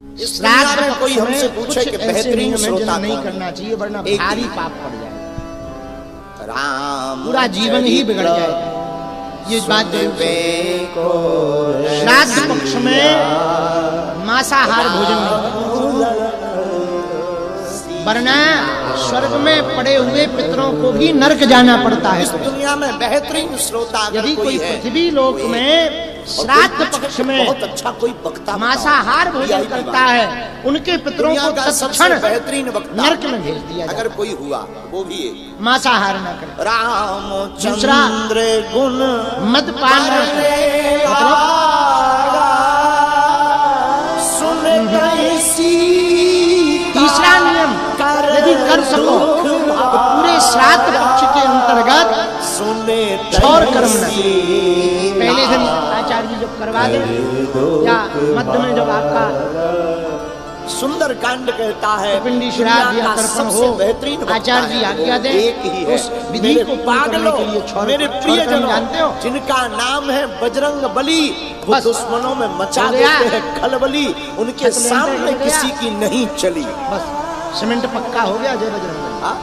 इस दुनिया में कोई हमसे पूछे कि बेहतरीन श्रोता नहीं कौन करना चाहिए वरना एक भारी ही पाप पड़ जाए, राम पूरा जीवन ही बिगड़ जाएगा। ये बात जरूर है। श्राद्ध पक्ष में मांसाहार भोजन नहीं, वरना स्वर्ग में पड़े हुए पितरों को भी नरक जाना पड़ता है। इस दुनिया में बेहतरीन श्रोता यदि कोई है पृथ्वी लोक में श्राद्ध पक्ष में बहुत अच्छा कोई वक्ता मांसाहार भोजन करता है, उनके पितरों को तत्क्षण बेहतरीन वक्ता नरक में भेज दिया अगर जाता कोई हुआ वो भी है मांसाहार न करे। रामचंद्र गुण मदपान न करे, सुन कैसी तीसरा नियम यदि कर सको तो पूरे श्राद्ध पक्ष के अंतर्गत सुने छौर कर्म न करे। पहले दिन आचार्य जी जब करवा दे या मध्य में जब आपका सुंदर कांड कहता है पिंडी श्राद्ध या तर्पण हो, बेहतरीन आचार्य जी आज्ञा दे एक ही है। उस विधि को पागलों के लिए छौर मेरे कर्म प्रियजनों जानते हो, जिनका नाम है बजरंग बली, वो बस दुश्मनों में मचा हो गया। देते हैं खलबली, उनके छत सामने लेंटे हो किसी गया। की नहीं चली। बस सीमेंट पक्का हो गया। जय बजरंग हाँ?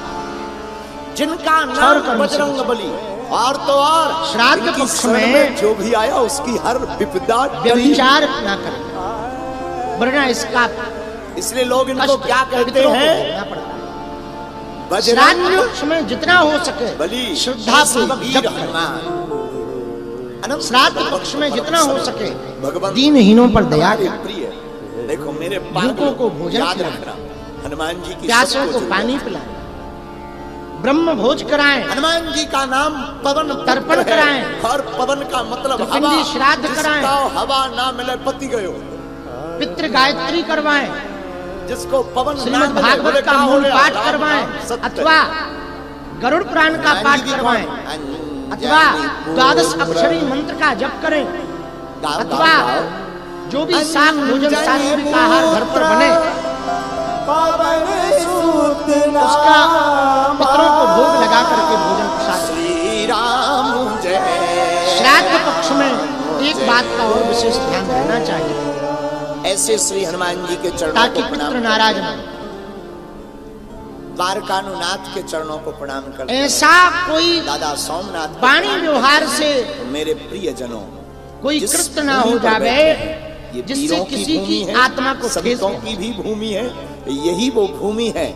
जिनका छौर नाम कर्म से बजरंग बली, और तो और श्राद्ध इनकी पक्ष शरण में जो भी आया उसकी हर विपदा टली। व्यभिचार ना करें, वरना इसका इसलिए लोग इनको कष्ट क्या कहते पितरों को हैं, भोगना पड़ता है। बजरंग श्राद्ध पक्ष में जितना हो सके बली श्रद्धा पूर्वक वीर जप करें। हनुमान। अनंत श्राद्ध पक्ष में जितना हो सके भगवान दीनहीनों पर दया हमारे करें, प्रिय, देखो मेरे भूखों को भोजन याद खिलाएं, रखना, हनुमान जी की प्यासों सबको को जरूरत पानी है। पिलाएं, ब्रह्म भोज कराएं, हनुमान जी का नाम पवन तर्पण पुत्र है, कराएं, और पवन का मतलब हवा, पिंडी श्राद्ध जिसका कराएं, हवा ना मिले पति गयो, पितृ गायत्री करवाएं, जिसको पवन ना श्रीमद् मिले भागवत बोले का क्या मूल हो पाठ गया? करवाएं, सत्य। अथवा गरुड़ पुराण का हनुमान पाठ जी की करवाएं, कौन? अथवा द्वादश अक्षरी मंत्र का जप करें, गाओ, अथवा गाओ, गाओ। जो भी शाक भोजन सात्विक आहार घर पर बने उसका पितरों को भोग लगा करके भोजन प्रसाद। श्री राम जय। श्राद्ध पक्ष में एक बात का और विशेष ध्यान देना चाहिए, ऐसे श्री हनुमान जी के चरणों ताकि को पितृ प्रणाम, नाराज न हो। द्वारकानुनाथ के चरणों को प्रणाम करते हैं। ऐसा कोई दादा सोमनाथ को वाणी प्रणाम व्यवहार करते से हैं। मेरे प्रिय जनों, कोई जिस कृत्य ना भूमि हो पर जावे बैठे हैं, ये जिससे वीरों किसी भूमि की है, आत्मा को ठेस संतों पहुंचे। की भी भूमि है। यही वो भूमि है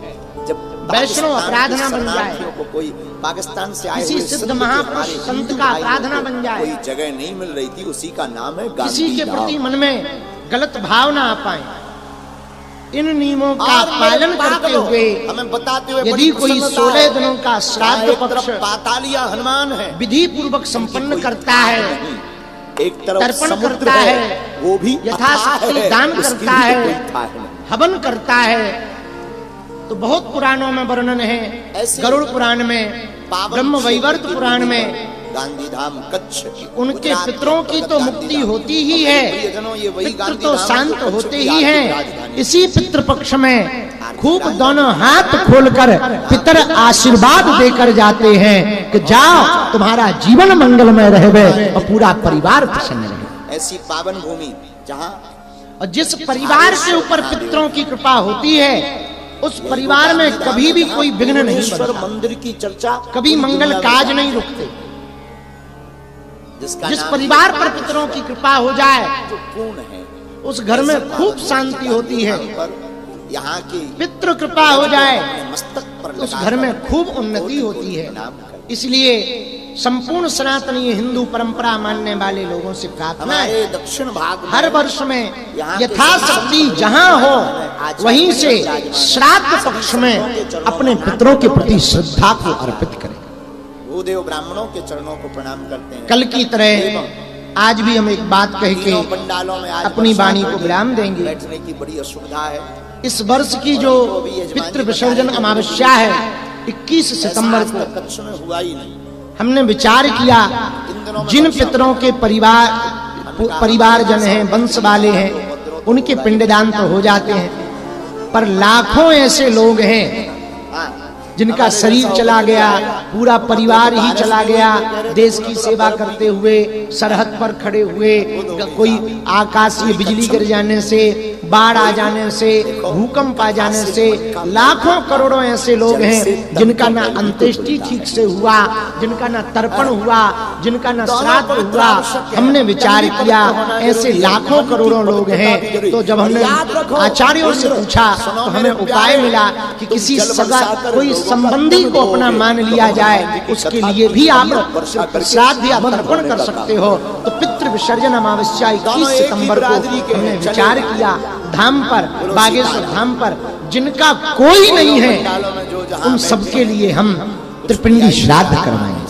जब वैष्णव पाकिस्तान अपराध के ना बन जाए, शरणार्थियों को कोई पाकिस्तान से आए किसी हुए सिद्ध संत के महापुरुष हमारे संत हिंदू का भाइयों अपराध ना को बन जाए, कोई जगह नहीं मिल रही थी, उसी का नाम है किसी गांधी के धाम। प्रति मन में गलत भाव ना आ पाए, इन नियमों का और मेरे पालन करते पागलों, हुए हमें बताते हुए यदि बड़ी कोई प्रसन्नता 16 है। दिनों का श्राद्ध एक पक्ष तरफ पातालिया हनुमान है, विधि पूर्वक संपन्न करता है, एक तरफ तर्पण समुद्र करता है, वो भी यथाशक्ति अथाह है, दान उसकी करता भी है, कोई था नहीं। हवन करता है, तो बहुत पुराणों में वर्णन है। ऐसे गरुड़ पुराण में, पावन ब्रह्म वैवर्त क्षेत्र की पुराण भूमि में पर गांधीधाम कच्छ, उनके गुजरात के पितरों की तो अंतर्गत मुक्ति गांधीधाम। होती ही और है, प्रियजनों, ये वही पितृ तो गांधीधाम शांत है जो होते कच्छ ही की हैं। राजधानी। इसी पितृ पक्ष में खूब दोनों हाथ खोलकर पितर आशीर्वाद देकर जाते हैं कि जाओ तुम्हारा जीवन मंगलमय रहे और पूरा परिवार प्रसन्न रहे। ऐसी पावन भूमि जहाँ और जिस परिवार के ऊपर पितरों की कृपा होती है उस परिवार में कभी भी कोई विघ्न नहीं ईश्वर बनता, मंदिर की चर्चा कभी पूरी मंगल दुनिया में काज जाती नहीं है। रुकते। जिसका जिस नाम परिवार पर पितरों की कृपा हो जाए जो पूर्ण है, उस घर में खूब शांति होती है। पर यहाँ की पितृ कृपा हो जाए मस्तक पर उस लगा घर में कर खूब उन्नति होती है। प्रणाम करें। इसलिए संपूर्ण सनातनी हिंदू परंपरा मानने वाले लोगों से प्रार्थना है, हमारे दक्षिण भाग में हर वर्ष में यहाँ के यथाशक्ति जहां हो वहीं से श्राद्ध पक्ष में अपने पितरों के प्रति श्रद्धा को अर्पित करें। भूदेव ब्राह्मणों के चरणों को प्रणाम करते हैं। कल की तरह आज भी हम एक बात कह के तीनों पंडालों में आज अपनी बरसात वाणी को होगी। विराम देंगे। बैठने की बड़ी असुविधा है। इस वर्ष की जो पितृ विसर्जन अमावस्या है 21 सितंबर ऐसा को आज तक कच्छ में हुआ ही नहीं। हमने विचार किया जिन पितरों के परिवारजन हैं, वंश वाले हैं, उनके पिंडदान तो हो जाते हैं, पर लाखों ऐसे लोग हैं जिनका शरीर चला गया, पूरा परिवार ही चला गया, देश की सेवा करते हुए सरहद पर खड़े हुए, कोई आकाशीय बिजली गिर जाने से, बाढ़ आ जाने से, भूकंप आ जाने से, लाखों करोड़ों ऐसे लोग हैं जिनका ना अंत्येष्टि ठीक से हुआ, जिनका ना तर्पण हुआ, जिनका ना श्राद्ध हुआ। हमने विचार किया ऐसे लाखों करोड़ों लोग हैं। तो जब हमने आचार्यों से पूछा तो हमें उपाय मिला कि किसी सगा कोई संबंधी को अपना मान लिया जाए, उसके लिए भी आप श्राद्ध या तर्पण कर सकते हो। तो पितृ विसर्जन अमावस्या 21 सितंबर को हमने विचार किया धाम पर, बागेश्वर धाम पर जिनका कोई नहीं है उन सबके लिए हम त्रिपिंडी श्राद्ध करवाएंगे।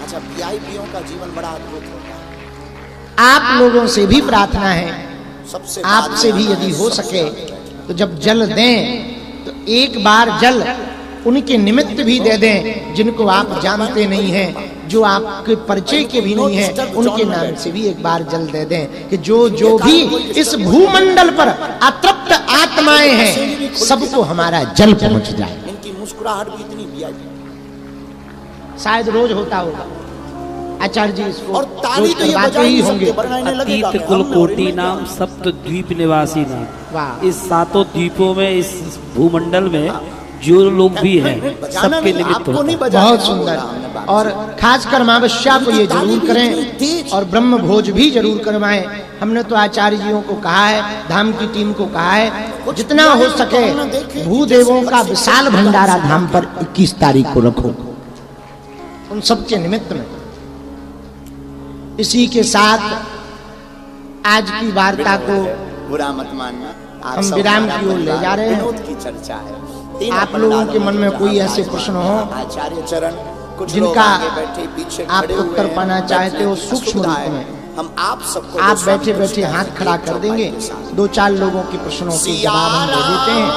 अच्छा, वीआईपीओ का जीवन बड़ा अद्भुत होता है। आप लोगों से भी प्रार्थना है, सबसे आपसे भी यदि हो सके तो जब जल दें तो एक बार जल उनके निमित्त भी दे दें जिनको आप जानते नहीं हैं, जो आपके परिचय के भी नहीं है, उनके नाम से भी एक बार जल दे दें कि जो जो भी इस भूमंडल पर अतृप्त आत्माएं हैं सबको हमारा जल पहुंच जाए। इनकी मुस्कुराहट भी इतनी वीआईपी, शायद रोज होता होगा आचार्य जी इसको, और ताली तो ये बजा ही होंगे। अतीत कुलकोटि नाम सप्त द्वीप निवासी नाम, वाह, इस सातों द्वीपों में, इस भूमंडल में जो लोग भी हैं सबके निमित्त होता है। बहुत सुंदर। और खासकर अमावस्या को ये जरूर करें और ब्रह्म भोज भी जरूर करवाएं। हमने तो आचार्य जियों को कहा है, धाम की टीम को कहा है, जितना हो सके भूदेवों का विशाल भंडारा धाम पर 21 तारीख को रखो, उन सबके निमित्त में। इसी के साथ आज की वार्ता को बुरा मत मानना, हम विराम की ओर ले जा रहे हैं। विनोद की चर्चा है। आप लोगों के मन में कोई ऐसे प्रश्न हो आचार्य चरण, कुछ जिनका लोग आगे बैठे पीछे आप खड़े हुए उत्तर हैं, पाना चाहते हो सूक्ष्म रूप सुविधा में, है। हम आप सबको आप बैठे बैठे हाथ खड़ा कर देंगे। 2-4 लोगों के प्रश्नों के जवाब हम दे देते हैं।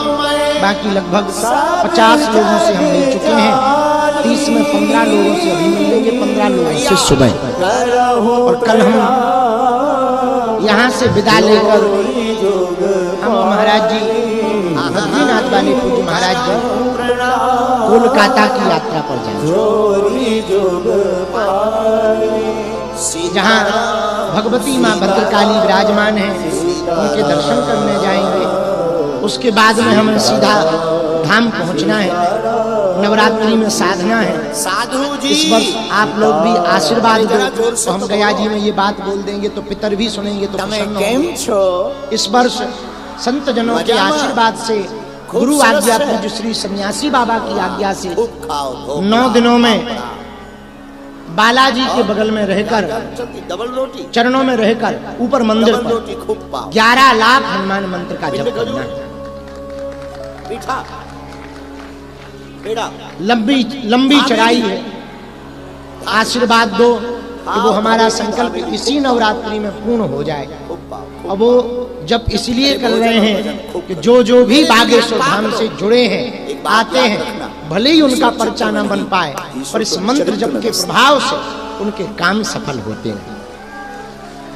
बाकी लगभग 50 लोगों से हम मिल चुके हैं। 30 में 15 लोगों से अभी मिलेंगे, 15 लोगों से सुबह। और कल हम यहाँ से विदा लेकर हम महाराज जी, बद्रीनाथ वाले पूज्य महाराज जी कोलकाता की यात्रा पर जाएंगे, जहाँ भगवती माँ भद्रकाली विराजमान है, उनके दर्शन करने जाएंगे। उसके बाद में हमें सीधा धाम पहुंचना है। नवरात्रि में साधना है। साधु जी, इस वर्ष आप लोग भी आशीर्वाद दो। तो हम गया जी में ये बात बोल देंगे तो पितर भी सुनेंगे तो प्रसन्न होंगे। इस वर्ष संत जनों के आशीर्वाद से, गुरु आज्ञा पूज्य श्री सन्यासी बाबा की आज्ञा से 9 दिनों में बालाजी के बगल में रहकर, डबल रोटी चरणों में रहकर, ऊपर मंदिर पर 11 लाख हनुमान मंत्र का जप करना है। लंबी चढ़ाई है। आशीर्वाद दो कि वो हमारा संकल्प इसी नवरात्रि में पूर्ण हो जाए। अब वो जब इसलिए कर रहे हैं कि जो जो भी बागेश्वर धाम से जुड़े हैं, आते हैं, भले ही उनका पर्चा न बन पाए, पर इस मंत्र जप के प्रभाव से उनके काम सफल होते हैं।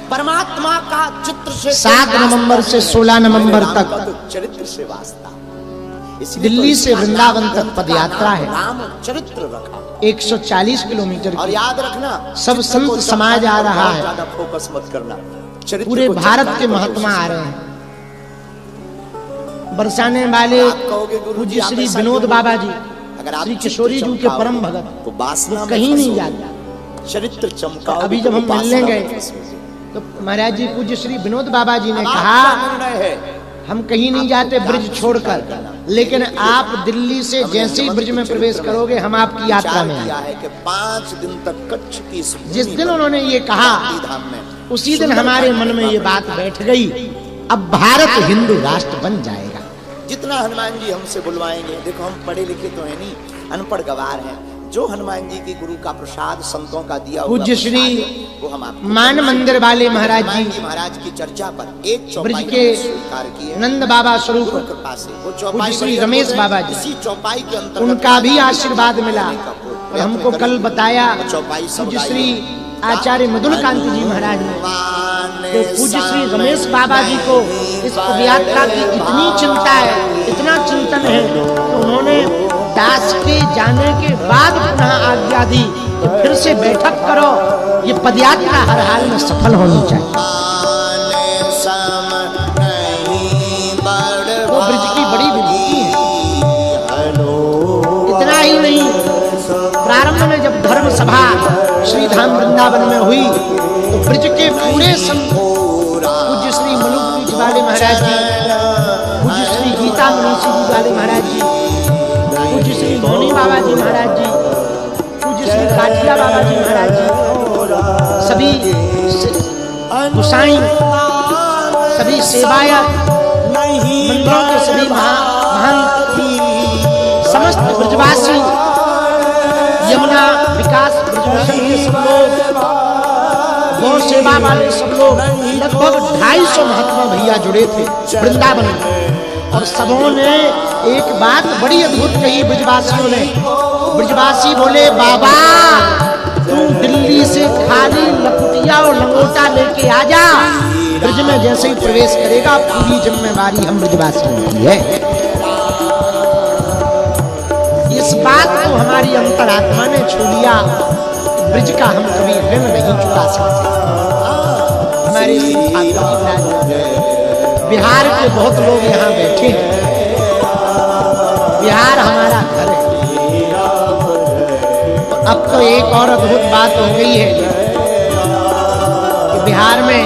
परमात्मा का चित्र से 7 नवंबर से 16 नवंबर तक चरित्र से वास्ता, दिल्ली से वृंदावन तक पद यात्रा है। राम चरित्र रखा 140 किलोमीटर और की। याद रखना, सब संत समाज आ रहा है, ज्यादा फोकस मत करना। चरित्र पूरे को भारत चरित्र के को महात्मा कोशिश आ रहे हैं। बरसाने वाले आप कहोगे गुरु जी, पूज्य आप श्री ऐसा विनोद क्यों? बाबा जी, अगर आप श्री चित्र किशोरी जी के चमकाओ, परम भगत, तो वासना में कहीं नहीं फंसोगे। जाते। चरित्र चमकाओ, अभी जब हम मिलने गए तो महाराज जी पूज्य श्री विनोद बाबा जी ने कहा हम कहीं नहीं जाते ब्रिज छोड़कर, लेकिन आप दिल्ली से जैसे ही ब्रिज में प्रवेश करोगे हम आपकी यात्रा में आए। 5 दिन तक कच्छ की इस जिस भूमि दिन पर उन्होंने ये कहा, धाम में उसी दिन हमारे मन में ये बात बैठ गई, अब भारत हिंदू राष्ट्र बन जाएगा। जितना हनुमान जी हमसे बुलवाएंगे, देखो हम पढ़े लिखे तो है नहीं, अनपढ़ गवार हैं, जो हनुमान जी की गुरु का प्रसाद संतों का दिया हुआ पूज्य श्री प्रसाद, वो हम आपको मान मंदिर वाले महाराज हनुमान जी जी महाराज की चर्चा पर एक ब्रिज चौपाई के स्वीकार किए नंद बाबा स्वरूप गुरु कृपा से। वो पूज्य चौपाई श्री रमेश बाबा जी, इसी चौपाई के अंतर्गत उनका भी आशीर्वाद मिला। और हमको कल बताया पूज्य श्री आचार्य मधुरकांत जी महाराज ने तो पूज्य श्री रमेश बाबा जी को इस पदयात्रा की इतनी चिंता है, इतना चिंतन है, तो उन्होंने दास के जाने के बाद पुनः आज्ञा दी कि फिर से बैठक करो, ये पदयात्रा हर हाल में सफल होनी चाहिए। वो ब्रज की बड़ी विभूति है। इतना ही नहीं, प्रारंभ में जब धर्म सभा श्री धाम वृंदावन में हुई तो ब्रज के पूरे पूज्य श्री मलुक जी वाले महाराज जी, पूज्य श्री गीता मनीषी जी वाले महाराज जी, पूज्य श्री धोनी बाबा जी महाराज जी, पूज्य श्री काठिया बाबा जी महाराज जी, सभी गुसाई, सभी सेवायत, मंदिरों के सभी महंत, समस्त ब्रजवासी, यमुना विकास ब्रजभूषण के सब लोग, गौ सेवा वाले सब लोग, लगभग 250 महात्मा भैया जुड़े थे वृंदावन में। और सबों ने एक बात बड़ी अद्भुत कही ब्रजवासियों ने। ब्रजवासी बोले, बाबा तू दिल्ली से खाली लपुटिया और लंगोटा लेके आ जा, ब्रज में जैसे ही प्रवेश करेगा पूरी जिम्मेवारी हम ब्रजवासियों की है। इस बात को हमारी अंतरात्मा ने छू लिया, ब्रज का हम कभी ऋण नहीं चुका सकते। हमारे बिहार के बहुत लोग यहाँ बैठे हैं, बिहार हमारा घर है। अब तो एक और अद्भुत बात हो गई है कि बिहार में